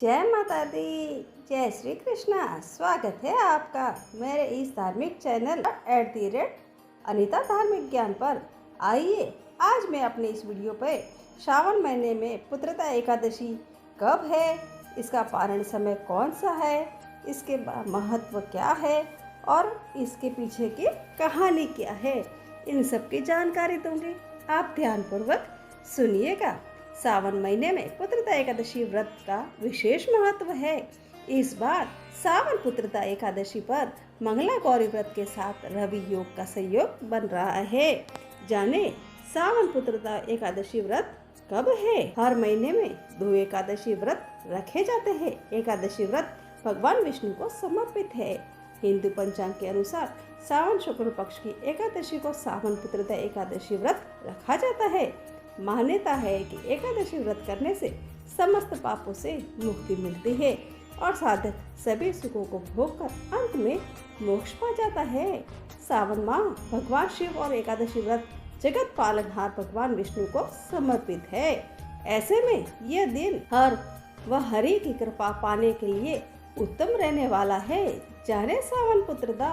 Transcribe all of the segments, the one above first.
जय माता दी। जय श्री कृष्णा। स्वागत है आपका मेरे इस धार्मिक चैनल @अनीता धार्मिक ज्ञान पर। आइए आज मैं अपने इस वीडियो पे श्रावण महीने में पुत्रदा एकादशी कब है, इसका पारण समय कौन सा है, इसके महत्व क्या है और इसके पीछे की कहानी क्या है, इन सब की जानकारी दूंगी। आप ध्यानपूर्वक सुनिएगा। सावन महीने में पुत्रदा एकादशी व्रत का विशेष महत्व है। इस बार सावन पुत्रदा एकादशी पर मंगला गौरी व्रत के साथ रवि योग का संयोग बन रहा है। जाने सावन पुत्रदा एकादशी व्रत कब है। हर महीने में 2 एकादशी व्रत रखे जाते हैं। एकादशी व्रत भगवान विष्णु को समर्पित है। हिंदू पंचांग के अनुसार सावन शुक्ल पक्ष की एकादशी को सावन पुत्रदा एकादशी व्रत रखा जाता है। मान्यता है कि एकादशी व्रत करने से समस्त पापों से मुक्ति मिलती है और साधक सभी सुखों को भोगकर अंत में मोक्ष पा जाता है। सावन माह भगवान शिव और एकादशी व्रत जगत पालनहार भगवान विष्णु को समर्पित है। ऐसे में यह दिन हर व हरि की कृपा पाने के लिए उत्तम रहने वाला है। जाने सावन पुत्रदा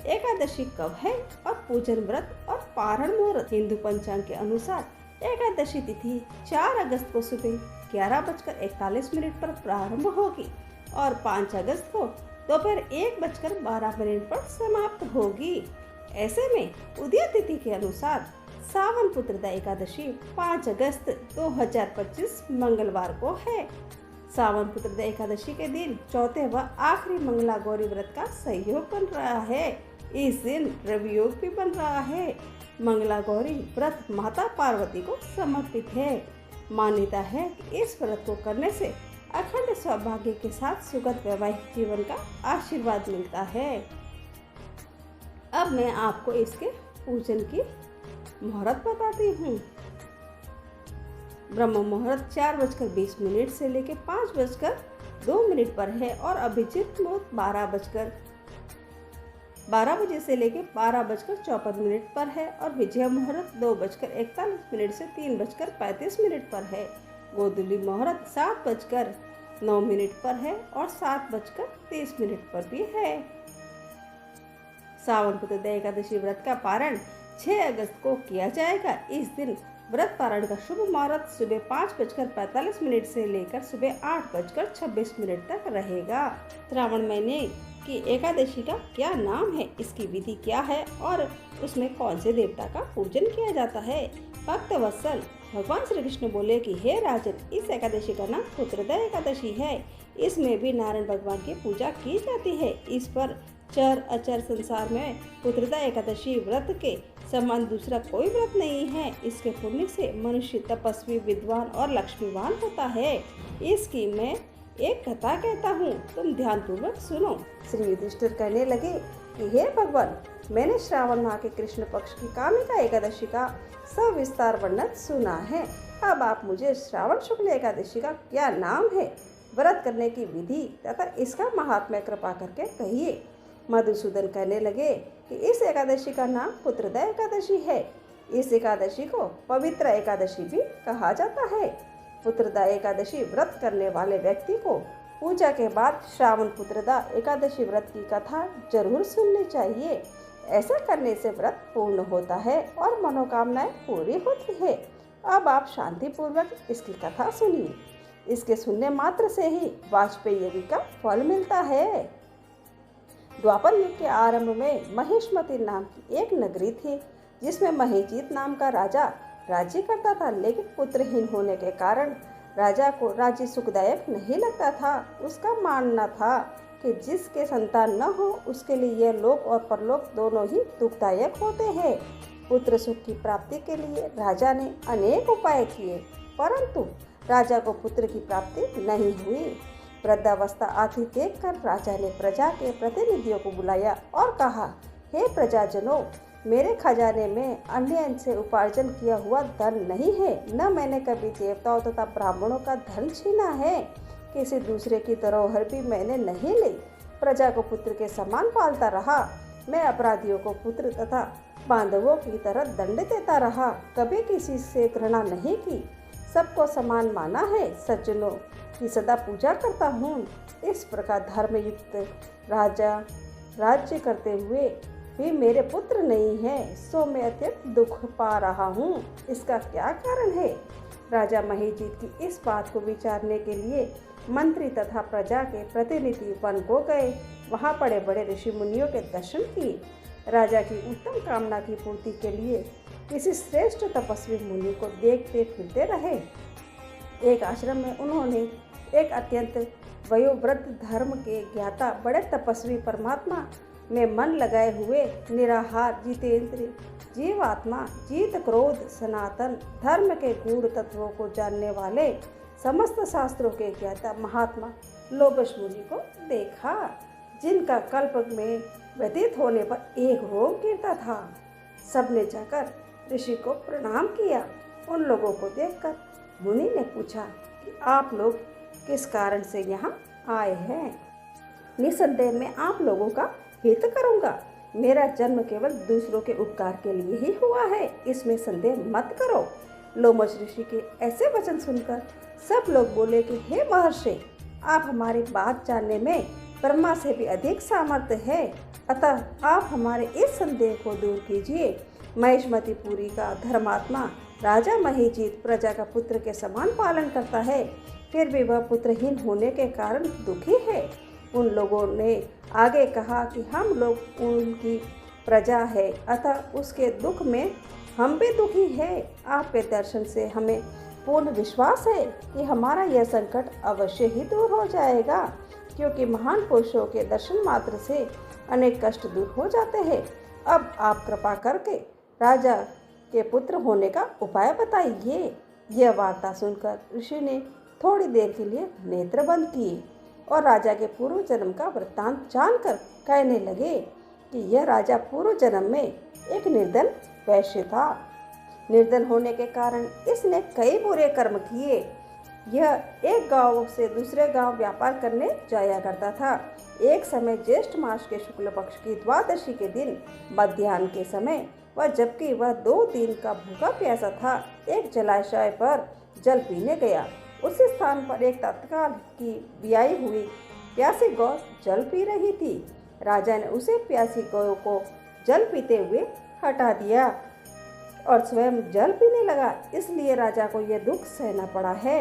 एकादशी कब है और पूजन व्रत और पारण मुहूर्त। हिंदू पंचांग के अनुसार एकादशी तिथि 4 अगस्त को सुबह 11:41 पर प्रारंभ होगी और 5 अगस्त को दोपहर 1:12 पर समाप्त होगी। ऐसे में उदय तिथि के अनुसार सावन पुत्रदा एकादशी 5 अगस्त 2025 मंगलवार को है। सावन पुत्रदा एकादशी के दिन चौथे व आखिरी मंगला गौरी व्रत का संयोग बन रहा है। इस दिन रवि योग भी बन रहा है। मंगला गौरी व्रत माता पार्वती को समर्पित है। मान्यता है कि इस व्रत को करने से अखंड सौभाग्य के साथ सुखद वैवाहिक जीवन का आशीर्वाद मिलता है। अब मैं आपको इसके पूजन की मुहूर्त बताती हूँ। ब्रह्म मुहूर्त 4:20 से लेकर 5:02 पर है और अभिजित मुहूर्त 12 बजे से लेकर 12:54 पर है और विजय मुहूर्त 2:41 से 3:35 पर है। गोधूली मुहूर्त 7:09 पर है और 7:30 पर भी है। सावन पुत्रदा एकादशी व्रत का पारण 6 अगस्त को किया जाएगा। इस दिन व्रत पारण का शुभ मुहूर्त सुबह 5:45 से लेकर सुबह 8:26 तक रहेगा। श्रावण महीने की एकादशी का क्या नाम है, इसकी विधि क्या है और उसमें कौन से देवता का पूजन किया जाता है। भक्त वत्सल भगवान श्री कृष्ण बोले कि हे राजन, इस एकादशी का नाम पुत्रदा एकादशी है। इसमें भी नारायण भगवान की पूजा की जाती है। इस पर चर अचर संसार में पुत्रदा एकादशी व्रत के समान दूसरा कोई व्रत नहीं है। इसके पुण्य से मनुष्य तपस्वी, विद्वान और लक्ष्मीवान होता है। इसकी मैं एक कथा कहता हूँ, तुम ध्यानपूर्वक सुनो। श्री युधिष्ठिर कहने लगे कि हे भगवान, मैंने श्रावण माह के कृष्ण पक्ष की कामिका एकादशी का सविस्तार वर्णन सुना है। अब आप मुझे श्रावण शुक्ल एकादशी का क्या नाम है, व्रत करने की विधि तथा इसका महात्म्य कृपा करके कहिए। मधुसूदन कहने लगे कि इस एकादशी का नाम पुत्रदा एकादशी है। इस एकादशी को पवित्र एकादशी भी कहा जाता है। पुत्रदा एकादशी व्रत करने वाले व्यक्ति को पूजा के बाद श्रावण पुत्रदा एकादशी व्रत की कथा जरूर सुननी चाहिए। ऐसा करने से व्रत पूर्ण होता है और मनोकामनाएं पूरी होती है। अब आप शांतिपूर्वक इसकी कथा सुनिए। इसके सुनने मात्र से ही वाजपेयी यज्ञ का फल मिलता है। द्वापर युग के आरंभ में महिष्मती नाम की एक नगरी थी, जिसमें महीजीत नाम का राजा राज्य करता था। लेकिन पुत्रहीन होने के कारण राजा को राज्य सुखदायक नहीं लगता था। उसका मानना था कि जिसके संतान न हो उसके लिए यह लोक और परलोक दोनों ही दुखदायक होते हैं। पुत्र सुख की प्राप्ति के लिए राजा ने अनेक उपाय किए, परंतु राजा को पुत्र की प्राप्ति नहीं हुई। वृद्धावस्था आती देखकर राजा ने प्रजा के प्रतिनिधियों को बुलाया और कहा, हे प्रजाजनों, मेरे खजाने में अन्य से उपार्जन किया हुआ धन नहीं है, न मैंने कभी देवताओं तथा ब्राह्मणों का धन छीना है। किसी दूसरे की धरोहर भी मैंने नहीं ली। प्रजा को पुत्र के समान पालता रहा। मैं अपराधियों को पुत्र तथा बांधवों की तरह दंड देता रहा। कभी किसी से घृणा नहीं की। सबको समान माना है, सज्जनों की सदा पूजा करता हूँ। इस प्रकार धर्मयुक्त राजा राज्य करते हुए भी मेरे पुत्र नहीं है, सो मैं अत्यंत दुख पा रहा हूँ। इसका क्या कारण है? राजा महीजीत की इस बात को विचारने के लिए मंत्री तथा प्रजा के प्रतिनिधि वन को गए। वहाँ बड़े बड़े ऋषि मुनियों के दर्शन किए। राजा की उत्तम कामना की पूर्ति के लिए किसी श्रेष्ठ तपस्वी मुनि को देखते फिरते रहे। एक आश्रम में उन्होंने एक अत्यंत वयोवृद्ध धर्म के ज्ञाता बड़े तपस्वी परमात्मा में मन लगाए हुए निराहार जितेंद्र जीवात्मा जीत क्रोध सनातन धर्म के गूढ़ तत्वों को जानने वाले समस्त शास्त्रों के ज्ञाता महात्मा लोमश मुनि को देखा, जिनका कल्प में व्यतीत होने पर एक रोग गिरता था। सबने जाकर ऋषि को प्रणाम किया। उन लोगों को देखकर मुनि ने पूछा कि आप लोग किस कारण से यहाँ आए हैं? निसंदेह मैं आप लोगों का हित करूँगा। मेरा जन्म केवल दूसरों के उपकार के लिए ही हुआ है, इसमें संदेह मत करो। लोमश ऋषि के ऐसे वचन सुनकर सब लोग बोले कि हे महर्षि, आप हमारी बात जानने में ब्रह्मा से भी अधिक सामर्थ्य है, अतः आप हमारे इस संदेह को दूर कीजिए। महिष्मतिपुरी का धर्मात्मा राजा महीजीत प्रजा का पुत्र के समान पालन करता है, फिर भी वह पुत्रहीन होने के कारण दुखी है। उन लोगों ने आगे कहा कि हम लोग उनकी प्रजा है, अतः उसके दुख में हम भी दुखी है। आपके दर्शन से हमें पूर्ण विश्वास है कि हमारा यह संकट अवश्य ही दूर हो जाएगा, क्योंकि महान पुरुषों के दर्शन मात्र से अनेक कष्ट दूर हो जाते हैं। अब आप कृपा करके राजा के पुत्र होने का उपाय बताइए। यह वार्ता सुनकर ऋषि ने थोड़ी देर के लिए नेत्र बंद किए और राजा के पूर्व जन्म का वृत्तांत जानकर कहने लगे कि यह राजा पूर्व जन्म में एक निर्धन वैश्य था। निर्धन होने के कारण इसने कई बुरे कर्म किए। यह एक गांव से दूसरे गांव व्यापार करने जाया करता था। एक समय ज्येष्ठ मास के शुक्ल पक्ष की द्वादशी के दिन मध्याह्न के समय जबकि वह 2 दिन का भूखा प्यासा था, एक जलाशय पर जल पीने गया। उस स्थान पर एक तत्काल की ब्याई हुई प्यासी गौ जल पी रही थी। राजा ने उसे प्यासी गौ को जल पीते हुए हटा दिया और स्वयं जल पीने लगा, इसलिए राजा को यह दुख सहना पड़ा है।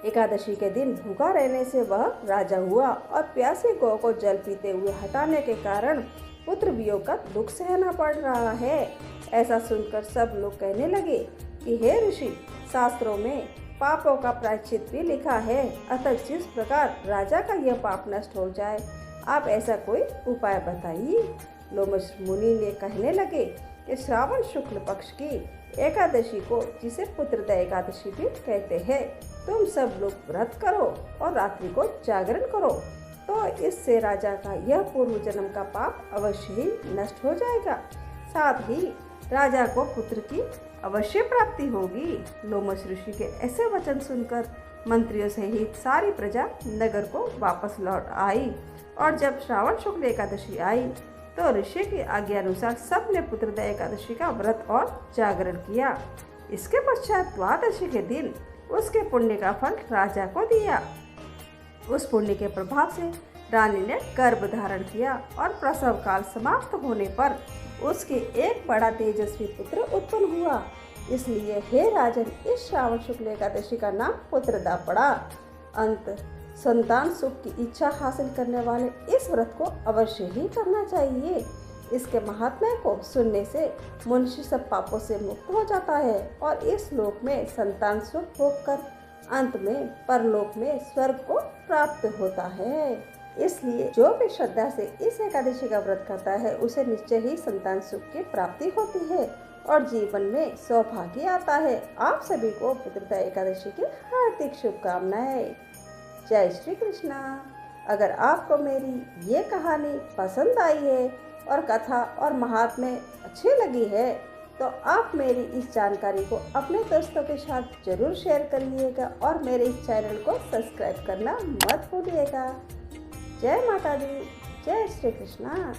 एकादशी के दिन भूखा रहने से वह राजा हुआ और प्यासी गौ को जल पीते हुए हटाने के कारण पुत्र वियोग का दुख सहना पड़ रहा है। ऐसा सुनकर सब लोग कहने लगे कि हे ऋषि, शास्त्रों में पापों का प्रायश्चित भी लिखा है, अतः जिस प्रकार राजा का यह पाप नष्ट हो जाए, आप ऐसा कोई उपाय बताइए। लोमश मुनि ने कहने लगे कि श्रावण शुक्ल पक्ष की एकादशी को, जिसे पुत्रदा एकादशी भी कहते हैं, तुम सब लोग व्रत करो और रात्रि को जागरण करो, तो इससे राजा का यह पूर्व जन्म का पाप अवश्य ही नष्ट हो जाएगा। साथ ही राजा को पुत्र की अवश्य प्राप्ति होगी। लोमश ऋषि के ऐसे वचन सुनकर मंत्रियों सहित सारी प्रजा नगर को वापस लौट आई और जब श्रावण शुक्ल एकादशी आई तो ऋषि की आज्ञा अनुसार सबने पुत्रदा एकादशी का व्रत और जागरण किया। इसके पश्चात द्वादशी के दिन उसके पुण्य का फल राजा को दिया। उस पुण्य के प्रभाव से रानी ने गर्भ धारण किया और प्रसव काल समाप्त होने पर उसके एक बड़ा तेजस्वी पुत्र उत्पन्न हुआ। इसलिए हे राजन, इस श्रावण शुक्ल एकादशी का नाम पुत्रदा पड़ा। अंत संतान सुख की इच्छा हासिल करने वाले इस व्रत को अवश्य ही करना चाहिए। इसके महात्म्य को सुनने से मनुष्य सब पापों से मुक्त हो जाता है और इस लोक में संतान सुख होकर अंत में परलोक में स्वर्ग को प्राप्त होता है। इसलिए जो भी श्रद्धा से इस एकादशी का व्रत करता है, उसे निश्चय ही संतान सुख की प्राप्ति होती है और जीवन में सौभाग्य आता है। आप सभी को पुत्रदा एकादशी की हार्दिक शुभकामनाएं। जय श्री कृष्णा। अगर आपको मेरी ये कहानी पसंद आई है और कथा और महात्म्य अच्छी लगी है, तो आप मेरी इस जानकारी को अपने दोस्तों के साथ जरूर शेयर करिएगा और मेरे इस चैनल को सब्सक्राइब करना मत भूलिएगा। जय माता दी, जय श्री कृष्णा।